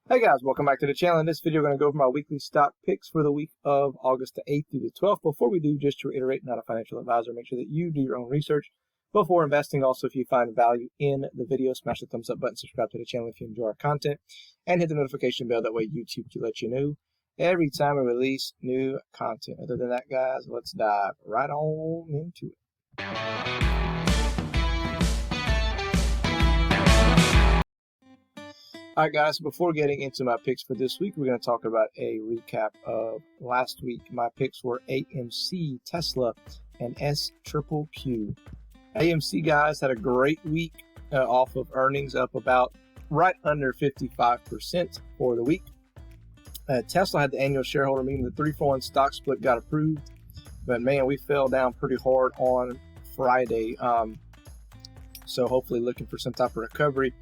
Hey guys, welcome back to the channel. In this video, we're going to go over my weekly stock picks for the week of August the 8th through the 12th. Before we do, just to reiterate, not a financial advisor, make sure that you do your own research before investing. Also, if you find value in the video, smash the thumbs up button, subscribe to the channel if you enjoy our content, and hit the notification bell. That way YouTube can let you know every time we release new content. Other than that, guys, let's dive right on into it. All right, guys, before getting into my picks for this week, we're going to talk about a recap of last week. My picks were AMC, Tesla, and SQQQ. AMC, guys, had a great week off of earnings, up about right under 55% for the week. Tesla had the annual shareholder meeting. The 3-for-1 stock split got approved, but man, we fell down pretty hard on Friday. So hopefully looking for some type of recovery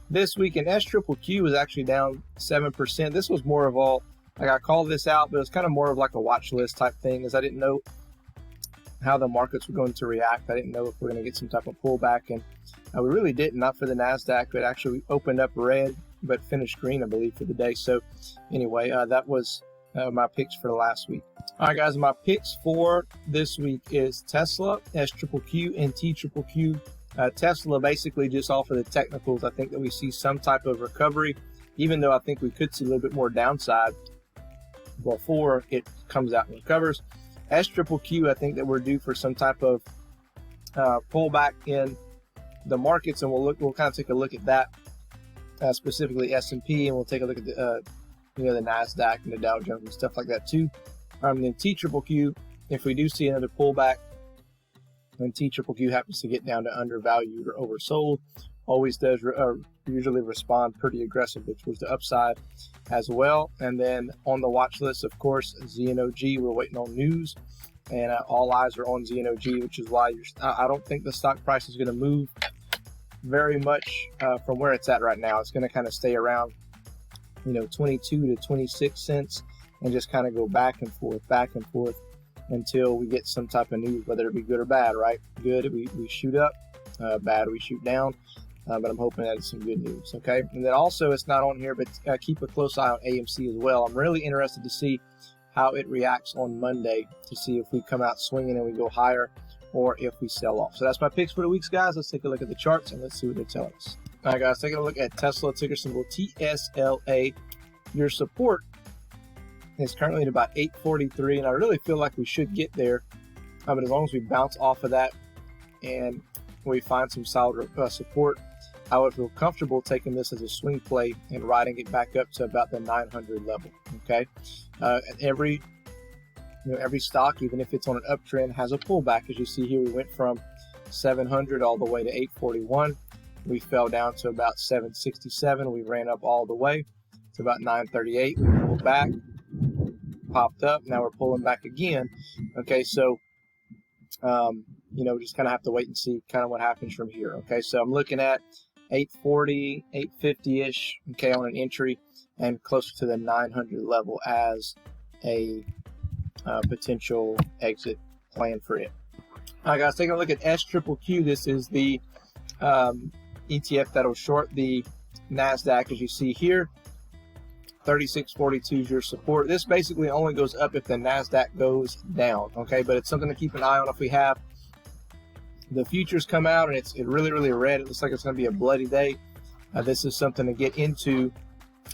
this week. And SQQQ was actually down 7%. This was more of all, like, I called this out, but it's kind of more of like a watch list type thing, as I didn't know how the markets were going to react. I didn't know if we're going to get some type of pullback, and we really didn't. Not for the NASDAQ, but actually opened up red, but finished green, I believe, for the day. So anyway, that was my picks for last week. All right, guys, my picks for this week is Tesla, SQQQ, and TQQQ. Tesla, basically just off of the technicals, I think that we see some type of recovery, even though I think we could see a little bit more downside before it comes out and recovers. SQQQ, I think that we're due for some type of pullback in the markets, and we'll kind of take a look at that, specifically S&P, and we'll take a look at the the NASDAQ and the Dow Jones and stuff like that too. Then TQQQ, if we do see another pullback, when TQQQ happens to get down to undervalued or oversold, always does usually respond pretty aggressively towards the upside as well. And then on the watch list, of course, ZNOG, we're waiting on news, and all eyes are on ZNOG, which is why I don't think the stock price is going to move very much from where it's at right now. It's going to kind of stay around 22 to 26 cents and just kind of go back and forth until we get some type of news, whether it be good or bad, right? Good, we shoot up, bad, we shoot down, but I'm hoping that it's some good news, okay? And then also, it's not on here, but keep a close eye on AMC as well. I'm really interested to see how it reacts on Monday, to see if we come out swinging and we go higher, or if we sell off. So that's my picks for the weeks, guys. Let's take a look at the charts and let's see what they're telling us. All right, guys, taking a look at Tesla, ticker symbol TSLA. Your support is currently at about 843, and I really feel like we should get there, but as long as we bounce off of that and we find some solid support, I would feel comfortable taking this as a swing play and riding it back up to about the 900 level. Okay, every stock, even if it's on an uptrend, has a pullback. As you see here, we went from 700 all the way to 841. We fell down to about 767. We ran up all the way to about 938. We pulled back, popped up. Now we're pulling back again. Okay, so just kind of have to wait and see kind of what happens from here. Okay, so I'm looking at 840, 850-ish, okay, on an entry, and closer to the 900 level as a potential exit plan for it. All right, guys, taking a look at SQQQ. This is the ETF that'll short the NASDAQ, as you see here. 3642 is your support. This basically only goes up if the NASDAQ goes down, okay? But it's something to keep an eye on. If we have the futures come out and it's really red, it looks like it's going to be a bloody day, this is something to get into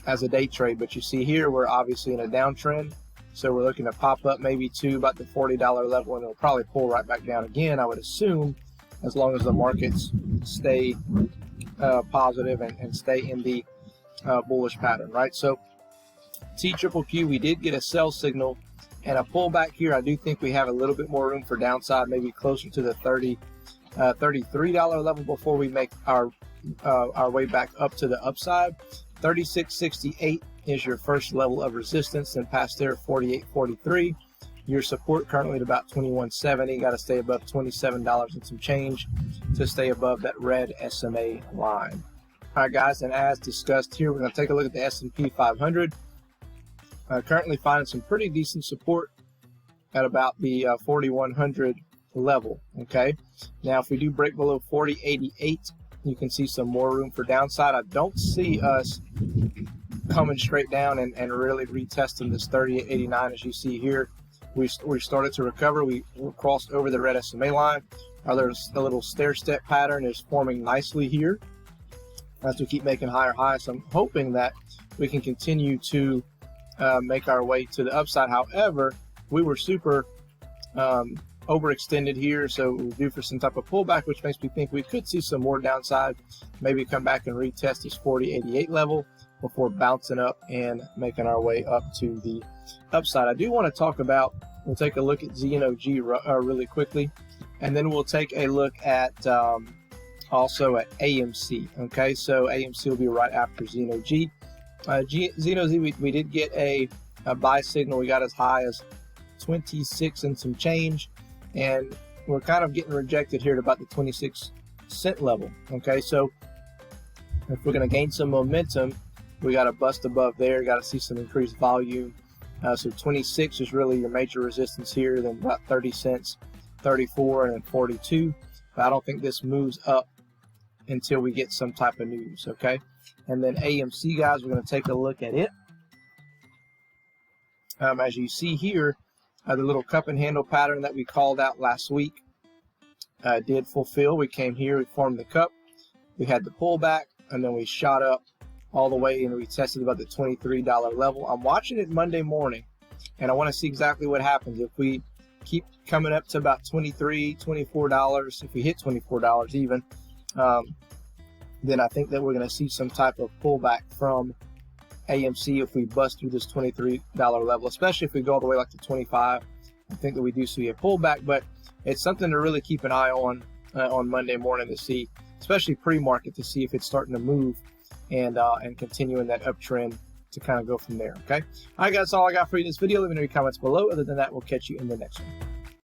as a day trade. But you see here, we're obviously in a downtrend, so we're looking to pop up maybe to about the $40 level, and it'll probably pull right back down again, I would assume, as long as the markets stay positive and stay in the bullish pattern, right? So TQQQ, we did get a sell signal and a pullback here. I do think we have a little bit more room for downside, maybe closer to the $33 level before we make our way back up to the upside. 36.68 is your first level of resistance, and past there 48.43. Your support currently at about 21.70. Got to stay above $27 and some change to stay above that red SMA line. All right, guys, and as discussed here, we're going to take a look at the S&P 500. Currently finding some pretty decent support at about the 4,100 level. Okay, now if we do break below 40.88, you can see some more room for downside. I don't see us coming straight down and really retesting this 38.89. As you see here, we started to recover. We crossed over the red SMA line. There's a little stair step pattern is forming nicely here as we keep making higher highs. So I'm hoping that we can continue to make our way to the upside. However, we were super overextended here, so we're due for some type of pullback, which makes me think we could see some more downside, maybe come back and retest this 40.88 level before bouncing up and making our way up to the upside. I do want to talk about, we'll take a look at ZNOG really quickly, and then we'll take a look at also at AMC. Okay, so AMC will be right after ZNOG. ZNOG, we did get a buy signal. We got as high as 26 and some change, and we're kind of getting rejected here at about the 26 cent level. Okay, so if we're going to gain some momentum, we got to bust above there, got to see some increased volume. So 26 is really your major resistance here, then about 30 cents, 34, and then 42. But I don't think this moves up until we get some type of news. Okay, and then AMC, guys, we're going to take a look at it. As you see here, the little cup and handle pattern that we called out last week did fulfill. We came here, we formed the cup, we had the pullback, and then we shot up all the way and we tested about the $23 level. I'm watching it Monday morning, and I want to see exactly what happens. If we keep coming up to about $23, $24, if we hit $24 even, then I think that we're going to see some type of pullback from AMC if we bust through this $23 level, especially if we go all the way like to 25. I think that we do see a pullback, but it's something to really keep an eye on Monday morning to see, especially pre-market, to see if it's starting to move and continuing that uptrend to kind of go from there. Okay, all right, guys, that's all I got for you in this video. Let me know your comments below. Other than that, we'll catch you in the next one.